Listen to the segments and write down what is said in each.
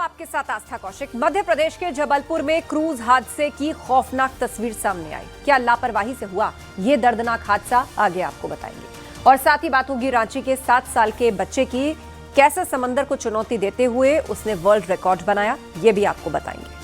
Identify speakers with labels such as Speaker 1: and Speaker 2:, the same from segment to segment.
Speaker 1: आपके साथ आस्था कौशिक। मध्य प्रदेश के जबलपुर में क्रूज हादसे की खौफनाक तस्वीर सामने आई। क्या लापरवाही से हुआ ये दर्दनाक हादसा, आगे आपको बताएंगे। और साथ ही बात होगी रांची के 7 साल के बच्चे की, कैसे समंदर को चुनौती देते हुए उसने वर्ल्ड रिकॉर्ड बनाया, ये भी आपको बताएंगे।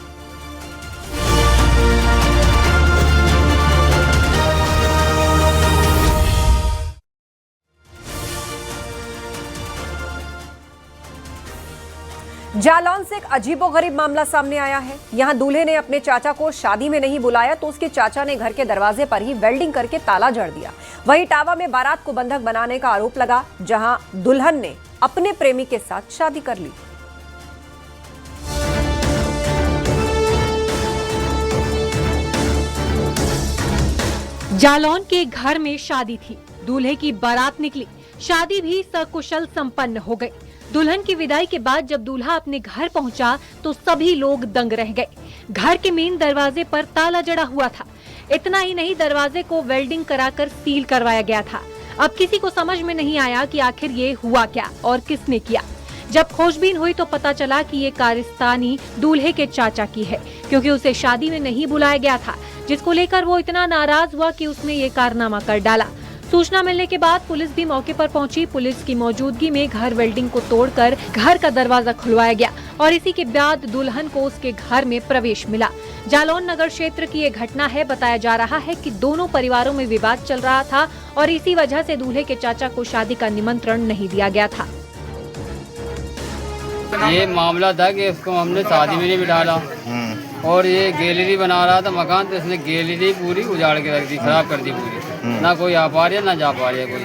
Speaker 1: जालौन से एक अजीबोगरीब मामला सामने आया है। यहां दूल्हे ने अपने चाचा को शादी में नहीं बुलाया तो उसके चाचा ने घर के दरवाजे पर ही वेल्डिंग करके ताला जड़ दिया। वहीं इटावा में बारात को बंधक बनाने का आरोप लगा, जहां दुल्हन ने अपने प्रेमी के साथ शादी कर ली।
Speaker 2: जालौन के घर में शादी थी, दूल्हे की बारात निकली, शादी भी सकुशल संपन्न हो गई। दुल्हन की विदाई के बाद जब दूल्हा अपने घर पहुंचा तो सभी लोग दंग रह गए। घर के मेन दरवाजे पर ताला जड़ा हुआ था। इतना ही नहीं, दरवाजे को वेल्डिंग कराकर सील करवाया गया था। अब किसी को समझ में नहीं आया कि आखिर ये हुआ क्या और किसने किया। जब खोजबीन हुई तो पता चला कि ये कारस्तानी दूल्हे के चाचा की है, क्योंकि उसे शादी में नहीं बुलाया गया था, जिसको लेकर वो इतना नाराज हुआ कि उसने ये कारनामा कर डाला। सूचना मिलने के बाद पुलिस भी मौके पर पहुंची। पुलिस की मौजूदगी में घर वेल्डिंग को तोड़कर घर का दरवाजा खुलवाया गया और इसी के बाद दुल्हन को उसके घर में प्रवेश मिला। जालौन नगर क्षेत्र की ये घटना है। बताया जा रहा है कि दोनों परिवारों में विवाद चल रहा था और इसी वजह से दूल्हे के चाचा को शादी का निमंत्रण नहीं दिया गया था।
Speaker 3: ये मामला था कि उसको हमने शादी में नहीं बिठाला और ये गैलरी बना रहा था मकान, तो इसने गैलरी पूरी उजाड़ के रख दी, खराब कर दी पूरी। ना कोई आ पा रही है ना जा पा रही है कोई।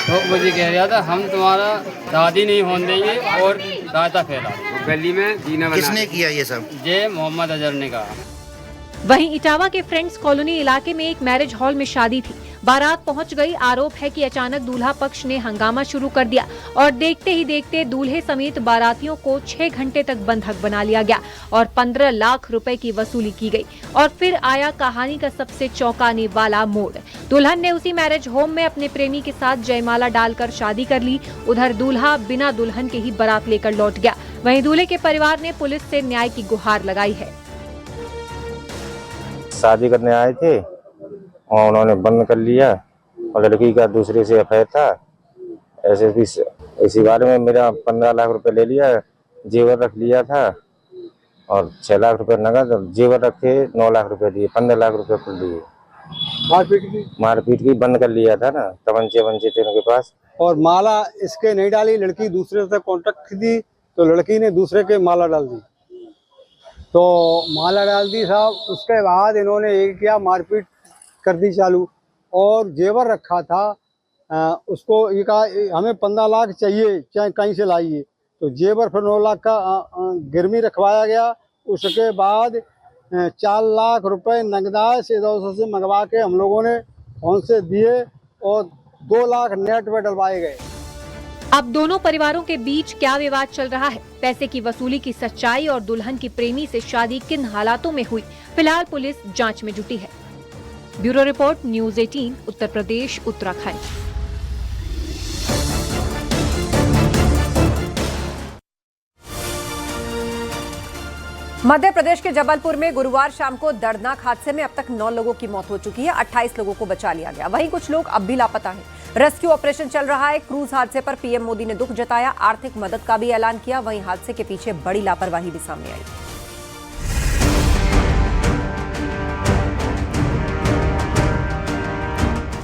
Speaker 3: तो मुझे कह रहा था हम तुम्हारा शादी नहीं होने देंगे और दायता फैला गली में जीना।
Speaker 4: किसने किया ये सब?
Speaker 3: ये मोहम्मद अजहर ने कहा।
Speaker 2: वहीं इटावा के फ्रेंड्स कॉलोनी इलाके में एक मैरिज हॉल में शादी थी। बारात पहुंच गई। आरोप है कि अचानक दूल्हा पक्ष ने हंगामा शुरू कर दिया और देखते ही देखते दूल्हे समेत बारातियों को 6 घंटे तक बंधक बना लिया गया और 15 लाख रुपए की वसूली की गई। और फिर आया कहानी का सबसे चौंकाने वाला मोड़। दुल्हन ने उसी मैरिज होम में अपने प्रेमी के साथ जयमाला डालकर शादी कर ली। उधर दूल्हा बिना दुल्हन के ही बारात लेकर लौट गया। वहीं दूल्हे के परिवार ने पुलिस से न्याय की गुहार लगाई है।
Speaker 5: शादी करने आए थे और उन्होंने बंद कर लिया और लड़की का दूसरे से अफेयर था। ऐसे भी इसी बारे में मेरा 15 लाख रुपए ले लिया, जेवर रख लिया था और 6 लाख रुपए नगद, जेवर रखे 9 लाख रुपए दिए, 15 लाख रुपए कुल दिए। मारपीट की बंद कर लिया था ना, तमंचे थे उनके पास।
Speaker 6: और माला इसके नहीं डाली, लड़की दूसरे से कॉन्ट्रैक्ट थी तो लड़की ने दूसरे के माला डाल दी। तो माला डाल दी साहब, उसके बाद इन्होंने एक किया, मारपीट कर दी चालू। और जेवर रखा था, उसको ये कहा हमें 15 लाख चाहिए, चाहे कहीं से लाइए। तो जेवर फिर 9 लाख का गिरवी रखवाया गया। उसके बाद 4 लाख रुपए नगदाय से से मंगवा के हम लोगों ने उनसे दिए और 2 लाख नेट पे डलवाए गए।
Speaker 2: अब दोनों परिवारों के बीच क्या विवाद चल रहा है, पैसे की वसूली की सच्चाई और दुल्हन की प्रेमी से शादी किन हालातों में हुई, फिलहाल पुलिस जांच में जुटी है। Bureau report, news 18, Uttar Pradesh, Uttarakhand.
Speaker 1: Madhya Pradesh के जबलपुर में गुरुवार शाम को दर्दनाक हादसे में अब तक 9 लोगों की मौत हो चुकी है। 28 लोगों को बचा लिया गया। वहीं कुछ लोग अब भी लापता हैं। रेस्क्यू ऑपरेशन चल रहा है। क्रूज हादसे पर पीएम मोदी ने दुख जताया, आर्थिक मदद का भी ऐलान किया। वहीं हादसे के पीछे बड़ी लापरवाही भी सामने आई।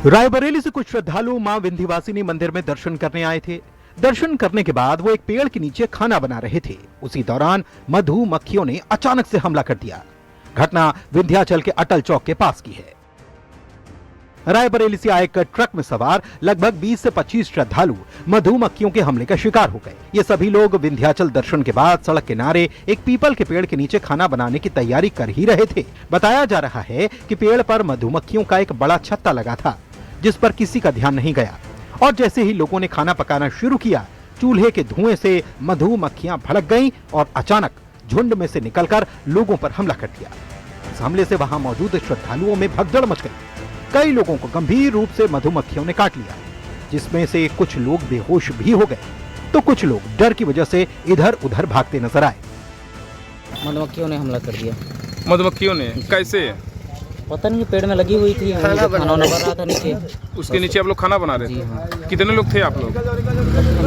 Speaker 7: रायबरेली से कुछ श्रद्धालु मां विंध्यवासिनी मंदिर में दर्शन करने आए थे। दर्शन करने के बाद वो एक पेड़ के नीचे खाना बना रहे थे। उसी दौरान मधुमक्खियों ने अचानक से हमला कर दिया। घटना विंध्याचल के अटल चौक के पास की है। रायबरेली से आए एक ट्रक में सवार लगभग 20 से 25 श्रद्धालु मधुमक्खियों के हमले का शिकार हो गए। ये सभी लोग विंध्याचल दर्शन के बाद सड़क किनारे एक पीपल के पेड़ के नीचे खाना बनाने की तैयारी कर ही रहे थे। बताया जा रहा है कि पेड़ पर मधुमक्खियों का एक बड़ा छत्ता लगा था, जिस पर किसी का ध्यान नहीं गया और जैसे ही लोगों ने खाना पकाना शुरू किया, चूल्हे के धुएं से मधुमक्खियां भड़क गईं और अचानक झुंड में से निकलकर लोगों पर हमला कर दिया। इस हमले से वहां मौजूद श्रद्धालुओं में भगदड़ मच गई। कई लोगों को गंभीर रूप से मधुमक्खियों ने काट लिया, जिसमें से कुछ लोग बेहोश भी हो गए तो कुछ लोग डर की वजह से इधर उधर भागते नजर आए।
Speaker 4: मधुमक्खियों ने हमला कर दिया।
Speaker 8: मधुमक्खियों ने कैसे?
Speaker 4: पता नहीं, पेड़ में लगी हुई थी, खाना बना रहा था नीचे,
Speaker 8: उसके नीचे आप लोग खाना बना रहे
Speaker 4: जी
Speaker 8: थे?
Speaker 4: हाँ।
Speaker 8: कितने लोग थे आप लोग?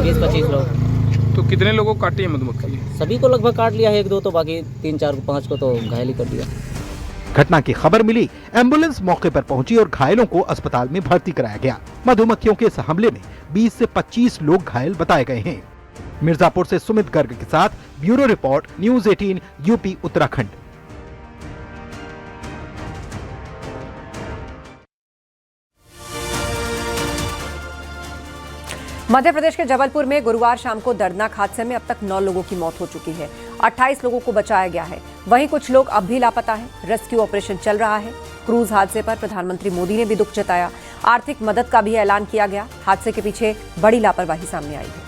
Speaker 4: 20-25 लोग।
Speaker 8: तो कितने लोगों को काटी है मधुमक्खी?
Speaker 4: सभी को लगभग काट लिया है, 1-2 तो, बाकी 3-4-5 को तो घायल ही कर दिया।
Speaker 7: घटना की खबर मिली, एम्बुलेंस मौके पर पहुंची और घायलों को अस्पताल में भर्ती कराया गया। मधुमक्खियों के इस हमले में 20 से 25 लोग घायल बताए गए हैं। मिर्जापुर से सुमित गर्ग के साथ bureau report, news 18 UP Uttarakhand.
Speaker 1: Madhya Pradesh के जबलपुर में गुरुवार शाम को दर्दनाक हादसे में अब तक 9 लोगों की मौत हो चुकी है। 28 लोगों को बचाया गया है, वहीं कुछ लोग अब भी लापता हैं। रेस्क्यू ऑपरेशन चल रहा है। क्रूज हादसे पर प्रधानमंत्री मोदी ने भी दुख जताया। आर्थिक मदद का भी ऐलान किया गया। हादसे के पीछे बड़ी लापरवाही सामने आई है।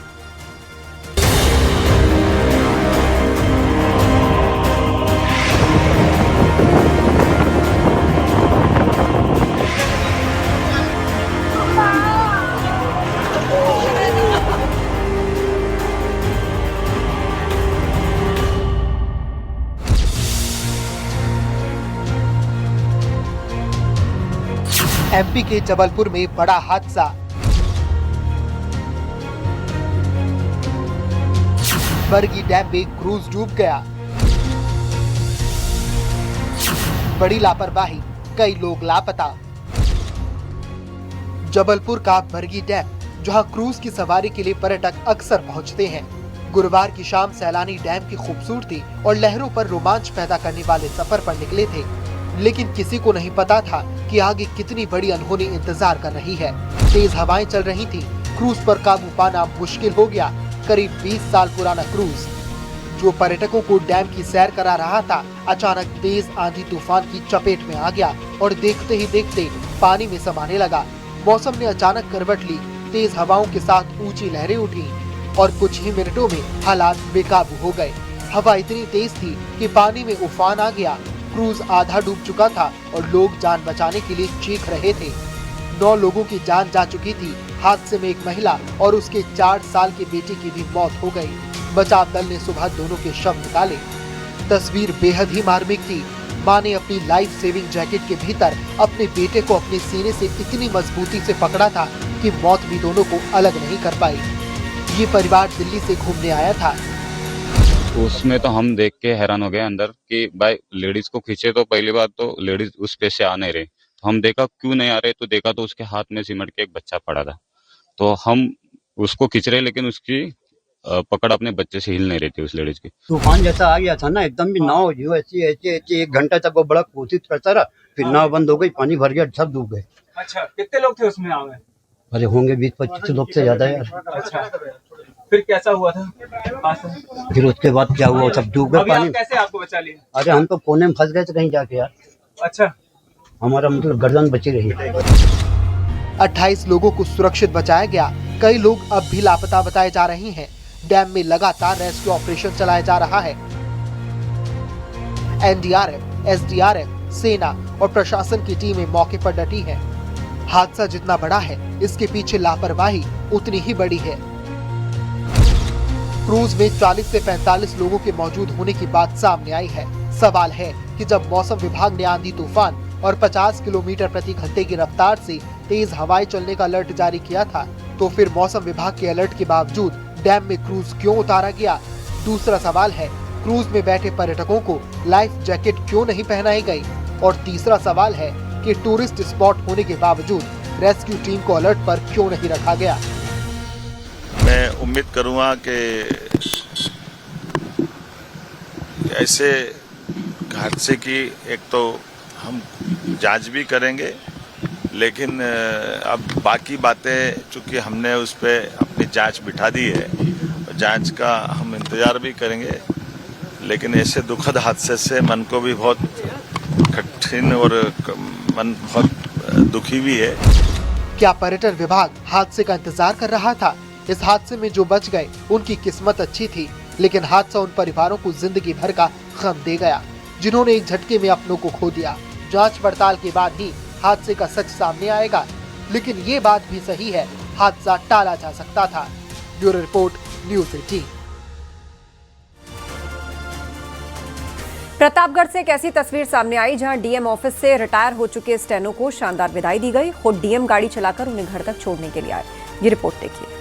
Speaker 9: एमपी के जबलपुर में बड़ा हादसा। बरगी डैम में क्रूज डूब गया। बड़ी लापरवाही, कई लोग लापता। जबलपुर का बरगी डैम, जहां क्रूज की सवारी के लिए पर्यटक अक्सर पहुंचते हैं, गुरुवार की शाम सैलानी डैम की खूबसूरती और लहरों पर रोमांच पैदा करने वाले सफर पर निकले थे, लेकिन किसी को नहीं पता था कि आगे कितनी बड़ी अनहोनी इंतजार कर रही है। तेज हवाएं चल रही थी, क्रूज पर काबू पाना मुश्किल हो गया। करीब 20 साल पुराना क्रूज, जो पर्यटकों को डैम की सैर करा रहा था, अचानक तेज आंधी तूफान की चपेट में आ गया और देखते ही देखते पानी में समाने लगा। मौसम ने अचानक करवट ली, तेज हवाओं के साथ ऊंची लहरें उठी और कुछ ही मिनटों में हालात बेकाबू हो गए। हवा इतनी तेज थी कि पानी में उफान आ गया। क्रूज आधा डूब चुका था और लोग जान बचाने के लिए चीख रहे थे। 9 लोगों की जान जा चुकी थी। हादसे में एक महिला और उसके 4 साल के बेटे की भी मौत हो गई। बचाव दल ने सुबह दोनों के शव निकाले। तस्वीर बेहद ही मार्मिक थी। मां ने अपनी लाइफ सेविंग जैकेट के भीतर अपने बेटे को अपने सीने से इतनी मजबूती से पकड़ा था कि मौत भी दोनों को अलग नहीं कर पाई। ये परिवार दिल्ली से घूमने आया था।
Speaker 10: उसमें तो हम देख के हैरान हो गए अंदर कि भाई लेडीज को खींचे, तो पहली बात तो लेडीज उस पे से आ नहीं रहे, तो हम देखा क्यों नहीं आ रहे, तो देखा तो उसके हाथ में सिमट के एक बच्चा पड़ा था। तो हम उसको खींच रहे, लेकिन उसकी पकड़ अपने बच्चे से हिल नहीं रही थी उस लेडीज की।
Speaker 11: तूफान जैसा आ गया था ना, एकदम भी नाव जो ऐसी 1 घंटा तक वो बड़ा कोशिश करता रहा, फिर नाव बंद हो गई, पानी भर गया, सब डूब गए।
Speaker 8: अच्छा, कितने लोग थे उसमें नाव में?
Speaker 11: अरे होंगे 20-25 लोग से ज्यादा यार।
Speaker 8: अच्छा, फिर कैसा हुआ था?
Speaker 11: फिर उसके बाद क्या हुआ, सब डूब गए पानी।
Speaker 8: कैसे आपको बचा लिया?
Speaker 11: अरे हम तो कोने में फंस गए थे कहीं जाके यार।
Speaker 8: अच्छा,
Speaker 11: हमारा मतलब गर्दन बची रही।
Speaker 9: 28 लोगों को सुरक्षित बचाया गया। कई लोग अब भी लापता बताए जा रहे हैं। डैम में लगातार रेस्क्यू ऑपरेशन चलाया जा रहा है। एनडीआरएफ, एसडीआरएफ, सेना और प्रशासन की टीमें मौके पर डटी हैं। हादसा जितना बड़ा है, इसके पीछे लापरवाही उतनी ही बड़ी है। क्रूज में 40 से 45 लोगों के मौजूद होने की बात सामने आई है। सवाल है कि जब मौसम विभाग ने आंधी तूफान और 50 किलोमीटर प्रति घंटे की रफ्तार से तेज हवाएं चलने का अलर्ट जारी किया था, तो फिर मौसम विभाग के अलर्ट के बावजूद डैम में क्रूज क्यों उतारा गया? दूसरा सवाल है, क्रूज में बैठे पर्यटकों को लाइफ जैकेट क्यों नहीं पहनाई गई? और तीसरा सवाल है कि टूरिस्ट स्पॉट होने के बावजूद रेस्क्यू टीम को अलर्ट पर क्यों नहीं रखा गया?
Speaker 12: मैं उम्मीद करूंगा कि ऐसे हादसे की एक तो हम जांच भी करेंगे, लेकिन अब बाकी बातें चूंकि हमने उस पर अपनी जांच बिठा दी है, जांच का हम इंतज़ार भी करेंगे। लेकिन ऐसे दुखद हादसे से मन को भी बहुत कठिन और मन बहुत दुखी भी है।
Speaker 9: क्या पर्यटन विभाग हादसे का इंतजार कर रहा था? इस हादसे में जो बच गए उनकी किस्मत अच्छी थी, लेकिन हादसा उन परिवारों को जिंदगी भर का गम दे गया, जिन्होंने एक झटके में अपनों को खो दिया। जांच पड़ताल के बाद ही हादसे का सच सामने आएगा, लेकिन ये बात भी सही है, हादसा टाला जा सकता था। Bureau report, news 18।
Speaker 1: प्रतापगढ़ से एक ऐसी तस्वीर सामने आई जहां डीएम ऑफिस से रिटायर हो चुके स्टेनो को शानदार विदाई दी गई। खुद डीएम गाड़ी चलाकर उन्हें घर तक छोड़ने के लिए आए। ये रिपोर्ट देखिए।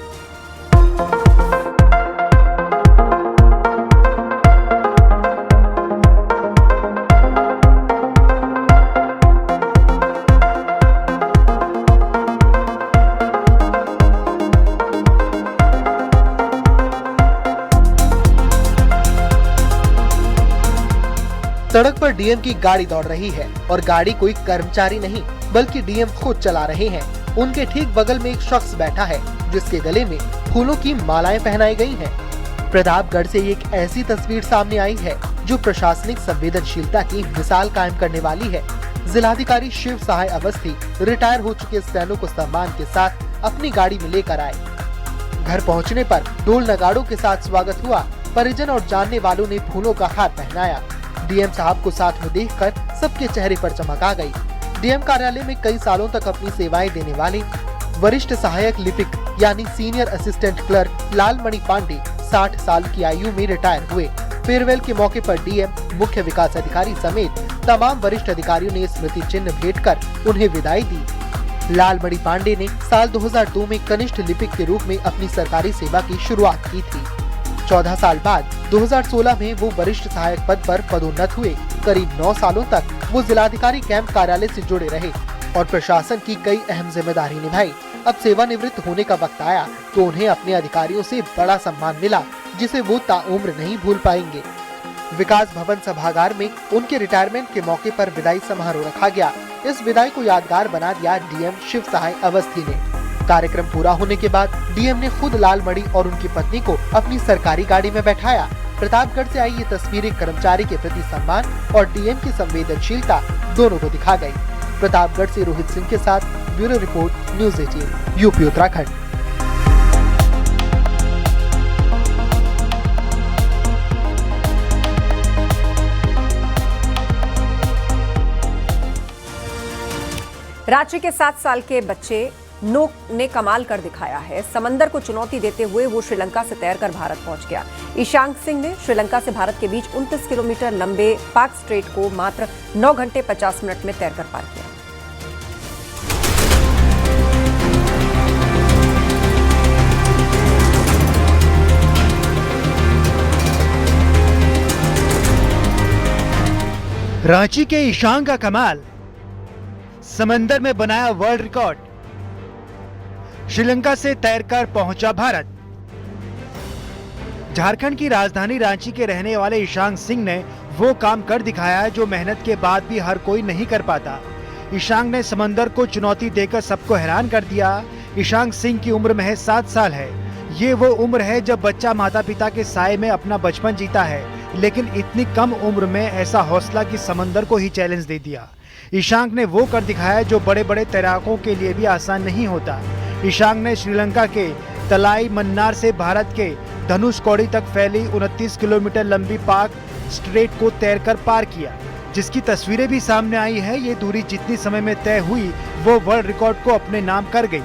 Speaker 9: सड़क पर डीएम की गाड़ी दौड़ रही है और गाड़ी कोई कर्मचारी नहीं बल्कि डीएम खुद चला रहे हैं। उनके ठीक बगल में एक शख्स बैठा है जिसके गले में फूलों की मालाएं पहनाई गई हैं। प्रतापगढ़ से एक ऐसी तस्वीर सामने आई है जो प्रशासनिक संवेदनशीलता की मिसाल कायम करने वाली है। जिलाधिकारी शिव सहाय अवस्थी रिटायर हो चुके स्टेनो को सम्मान के साथ अपनी गाड़ी में लेकर आए। घर पहुँचने पर ढोल नगाड़ों के साथ स्वागत हुआ। परिजन और जानने वालों ने फूलों का हार पहनाया। डीएम साहब को साथ में देखकर सबके चेहरे पर चमक आ गई। डीएम कार्यालय में कई सालों तक अपनी सेवाएं देने वाले वरिष्ठ सहायक लिपिक यानी senior assistant clerk Lalmani Pandey 60 साल की आयु में रिटायर हुए। फेयरवेल के मौके पर डीएम, मुख्य विकास अधिकारी समेत तमाम वरिष्ठ अधिकारियों ने स्मृति चिन्ह भेंट कर उन्हें विदाई दी। लालमणि पांडे ने साल 2002 में कनिष्ठ लिपिक के रूप में अपनी सरकारी सेवा की शुरुआत की थी। 14 साल बाद 2016 में वो वरिष्ठ सहायक पद पर पदोन्नत हुए। करीब 9 सालों तक वो जिलाधिकारी कैंप कार्यालय से जुड़े रहे और प्रशासन की कई अहम जिम्मेदारी निभाई। अब सेवानिवृत्त होने का वक्त आया तो उन्हें अपने अधिकारियों से बड़ा सम्मान मिला जिसे वो ताउम्र नहीं भूल पाएंगे। विकास भवन सभागार में उनके रिटायरमेंट के मौके पर विदाई समारोह रखा गया। इस विदाई को यादगार बना दिया डीएम शिव सहाय अवस्थी ने। कार्यक्रम पूरा होने के बाद डीएम ने खुद लालमणि और उनकी पत्नी को अपनी सरकारी गाड़ी में बैठाया। प्रतापगढ़ से आई ये तस्वीरें कर्मचारी के प्रति सम्मान और डीएम की संवेदनशीलता दोनों को दिखा गई। प्रतापगढ़ से रोहित सिंह के साथ bureau report, news 18, UP Uttarakhand.
Speaker 1: Ranchi के 7 साल के बच्चे नोक ने कमाल कर दिखाया है। समंदर को चुनौती देते हुए वो श्रीलंका से तैरकर भारत पहुंच गया। ईशांक सिंह ने श्रीलंका से भारत के बीच 29 किलोमीटर लंबे पाक स्ट्रेट को मात्र 9 घंटे 50 मिनट में तैरकर पार किया।
Speaker 13: रांची के ईशांक का कमाल, समंदर में बनाया वर्ल्ड रिकॉर्ड। श्रीलंका से तैरकर पहुंचा भारत। झारखंड की राजधानी रांची के रहने वाले ईशांक सिंह ने वो काम कर दिखाया जो मेहनत के बाद भी हर कोई नहीं कर पाता। ईशांक ने समंदर को चुनौती देकर सबको हैरान कर दिया। ईशांक सिंह की उम्र महज 7 साल है। ये वो उम्र है जब बच्चा माता पिता के साए में अपना बचपन जीता है, लेकिन इतनी कम उम्र में ऐसा हौसला कि समंदर को ही चैलेंज दे दिया। ईशांक ने वो कर दिखाया जो बड़े बड़े तैराकों के लिए भी आसान नहीं होता। ईशांक ने श्रीलंका के तलाई मन्नार से भारत के धनुषकोडी तक फैली 29 किलोमीटर लंबी पाक स्ट्रेट को तैरकर पार किया, जिसकी तस्वीरें भी सामने आई है। ये दूरी जितनी समय में तय हुई वो वर्ल्ड रिकॉर्ड को अपने नाम कर गई,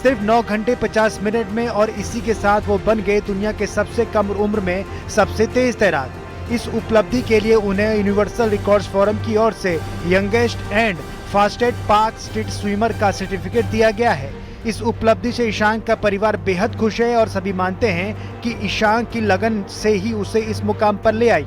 Speaker 13: सिर्फ 9 घंटे 50 मिनट में, और इसी के साथ वो बन गए दुनिया के सबसे कम उम्र में सबसे तेज तैराक। इस उपलब्धि के लिए उन्हें यूनिवर्सल रिकॉर्ड्स फोरम की ओर से यंगेस्ट एंड फास्टेस्ट पाक स्ट्रीट स्विमर का सर्टिफिकेट दिया गया है। इस उपलब्धि से ईशांक का परिवार बेहद खुश है और सभी मानते हैं कि ईशांक की लगन से ही उसे इस मुकाम पर ले आई।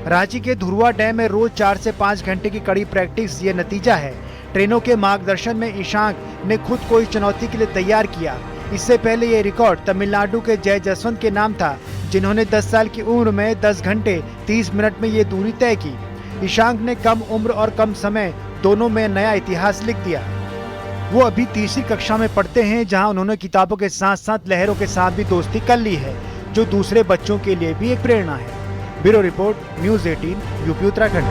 Speaker 13: रांची के धुरुआ डैम में रोज 4 से 5 घंटे की कड़ी प्रैक्टिस ये नतीजा है। ट्रेनों के मार्गदर्शन में ईशांक ने खुद को इस चुनौती के लिए तैयार किया। इससे पहले ये रिकॉर्ड तमिलनाडु के जय जसवंत के नाम था, जिन्होंने 10 साल की उम्र में 10 घंटे 30 मिनट में ये दूरी तय की। ईशांक ने कम उम्र और कम समय दोनों में नया इतिहास लिख दिया। वो अभी तीसरी कक्षा में पढ़ते हैं, जहां उन्होंने किताबों के साथ साथ लहरों के साथ भी दोस्ती कर ली है, जो दूसरे बच्चों के लिए भी एक प्रेरणा है। Bureau report, news 18, UP Uttarakhand.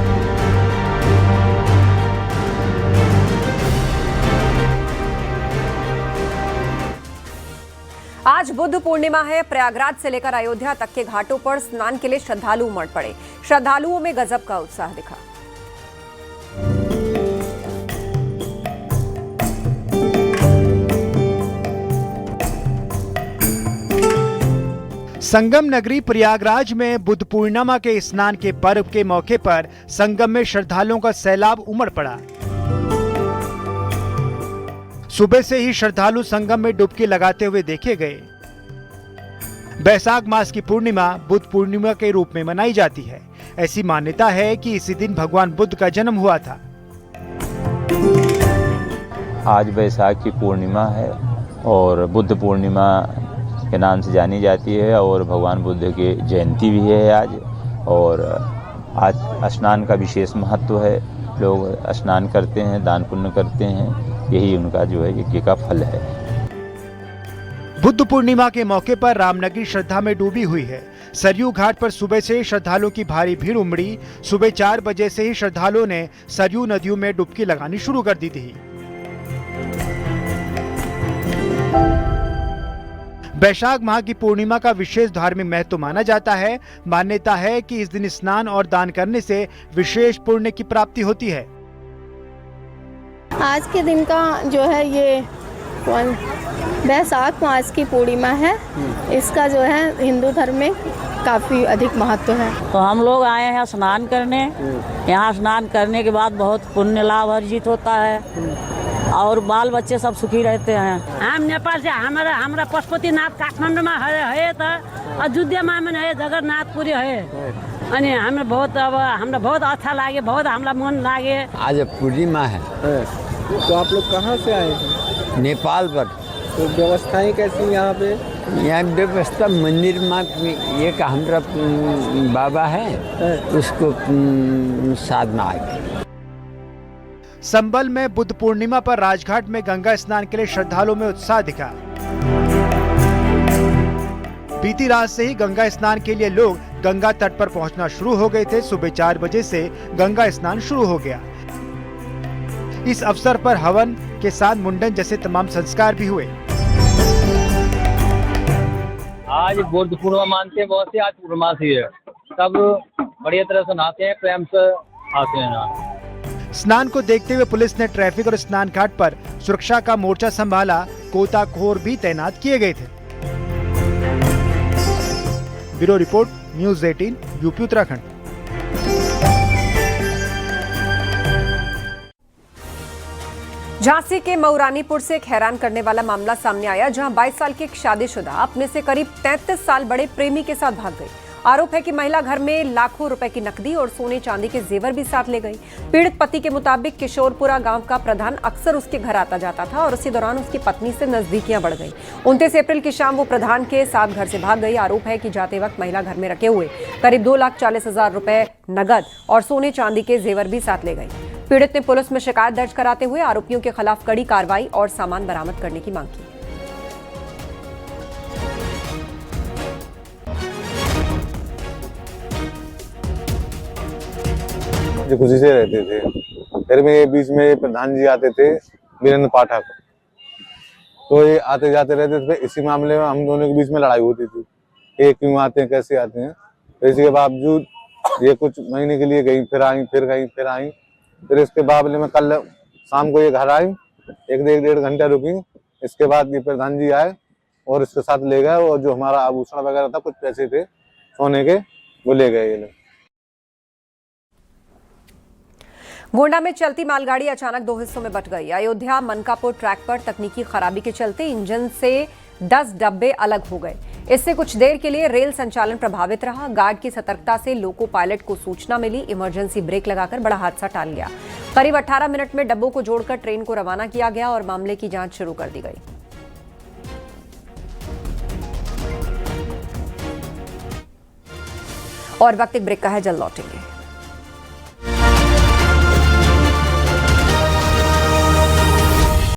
Speaker 1: आज बुद्ध पूर्णिमा है। प्रयागराज से लेकर अयोध्या तक के घाटों पर स्नान के लिए श्रद्धालु उमड़ पड़े। श्रद्धालुओं में गजब का उत्साह दिखा।
Speaker 13: संगम नगरी प्रयागराज में बुद्ध पूर्णिमा के स्नान के पर्व के मौके पर संगम में श्रद्धालुओं का सैलाब उमड़ पड़ा। सुबह से ही श्रद्धालु संगम में डुबकी लगाते हुए देखे गए। बैसाख मास की पूर्णिमा बुद्ध पूर्णिमा के रूप में मनाई जाती है। ऐसी मान्यता है कि इसी दिन भगवान बुद्ध का जन्म हुआ था।
Speaker 14: आज बैसाख की पूर्णिमा है और बुद्ध पूर्णिमा के नाम से जानी जाती है और भगवान बुद्ध की जयंती भी है आज। और आज स्नान का विशेष महत्व है। लोग स्नान करते हैं, दान पुण्य करते हैं, यही उनका जो है यज्ञ का फल है।
Speaker 13: बुद्ध पूर्णिमा के मौके पर रामनगरी श्रद्धा में डूबी हुई है। सरयू घाट पर सुबह से श्रद्धालुओं की भारी भीड़ उमड़ी। सुबह 4 बजे से ही श्रद्धालुओं ने सरयू नदियों में डुबकी लगानी शुरू कर दी थी। बैशाख माह की पूर्णिमा का विशेष धार्मिक महत्व माना जाता है। मान्यता है कि इस दिन स्नान और दान करने से विशेष पुण्य की प्राप्ति होती है।
Speaker 15: आज के दिन का जो है ये बैसाख मास की पूर्णिमा है। इसका जो है हिंदू धर्म में काफ़ी अधिक महत्व है।
Speaker 16: तो हम लोग आए हैं स्नान करने। यहाँ स्नान करने के बाद बहुत पुण्य लाभ अर्जित होता है और बाल बच्चे सब सुखी रहते हैं।
Speaker 17: हम नेपाल से हमारा पशुपतिनाथ काठमाडौँ में है तो अयोध्या में है, जगन्नाथपुरी है। अनि हमें बहुत अच्छा लगे, बहुत हमारा मन लागे।
Speaker 11: आज पूर्णिमा है।
Speaker 6: तो आप लोग कहाँ से आए हैं?
Speaker 11: नेपाल पर।
Speaker 6: तो व्यवस्थाएं कैसी यहाँ पे?
Speaker 11: यहाँ व्यवस्था मंदिर में एक हमारा बाबा है, उसको साधना है।
Speaker 13: संबल में बुद्ध पूर्णिमा पर राजघाट में गंगा स्नान के लिए श्रद्धालुओं में उत्साह दिखा। बीती रात से ही गंगा स्नान के लिए लोग गंगा तट पर पहुंचना शुरू हो गए थे। सुबह 4 बजे से गंगा स्नान शुरू हो गया। इस अवसर पर हवन के साथ मुंडन जैसे तमाम संस्कार भी हुए।
Speaker 3: आज बुद्ध पूर्णिमा मानते हैं बहुत से, आज पूर्णमासी है। सब बढ़िया तरह से नहाते हैं, प्रेम से आते हैं।
Speaker 13: स्नान को देखते हुए पुलिस ने ट्रैफिक और स्नान घाट पर सुरक्षा का मोर्चा संभाला। गोताखोर भी तैनात किए गए थे। Bureau report, news 18, UP Uttarakhand.
Speaker 1: Jhansi के मऊरानीपुर से एक हैरान करने वाला मामला सामने आया, जहां 22 साल की एक शादीशुदा अपने से करीब 33 साल बड़े प्रेमी के साथ भाग गई। आरोप है कि महिला घर में लाखों रुपए की नकदी और सोने चांदी के जेवर भी साथ ले गई। पीड़ित पति के मुताबिक किशोरपुरा गांव का प्रधान अक्सर उसके घर आता जाता था और उसी दौरान उसकी पत्नी से नजदीकियां बढ़ गई। 29 अप्रैल की शाम वो प्रधान के साथ घर से भाग गई। आरोप है कि जाते वक्त महिला घर में रखे हुए करीब 2,40,000 रुपए नगद और सोने चांदी के जेवर भी साथ ले गई। पीड़ित ने पुलिस में शिकायत दर्ज कराते हुए आरोपियों के खिलाफ कड़ी कार्रवाई और सामान बरामद करने की मांग की।
Speaker 5: जो खुशी से रहते थे। फिर में बीच में प्रधान जी आते थे, वीरेंद्र पाठक, तो ये आते जाते रहते थे। इसी मामले में हम दोनों के बीच में लड़ाई होती थी, ये क्यों आते हैं, कैसे आते हैं। तो इसके बावजूद ये कुछ महीने के लिए गई, फिर आई, फिर गई, फिर आई। फिर इसके बावजूद में कल शाम को ये घर आई, 1-1.5 घंटा रुकी। इसके बाद ये प्रधान जी आए और इसके साथ ले गए, और जो हमारा आभूषण वगैरह था, कुछ पैसे थे सोने के, वो ले गए ये लोग।
Speaker 1: गोंडा में चलती मालगाड़ी अचानक 2 हिस्सों में बंट गई। अयोध्या मनकापुर ट्रैक पर तकनीकी खराबी के चलते इंजन से 10 डब्बे अलग हो गए। इससे कुछ देर के लिए रेल संचालन प्रभावित रहा। गार्ड की सतर्कता से लोको पायलट को सूचना मिली, इमरजेंसी ब्रेक लगाकर बड़ा हादसा टाल गया। करीब 18 मिनट में डब्बों को जोड़कर ट्रेन को रवाना किया गया और मामले की जांच शुरू कर दी गई। और वक्त एक ब्रेक का है, जल्द लौटेंगे।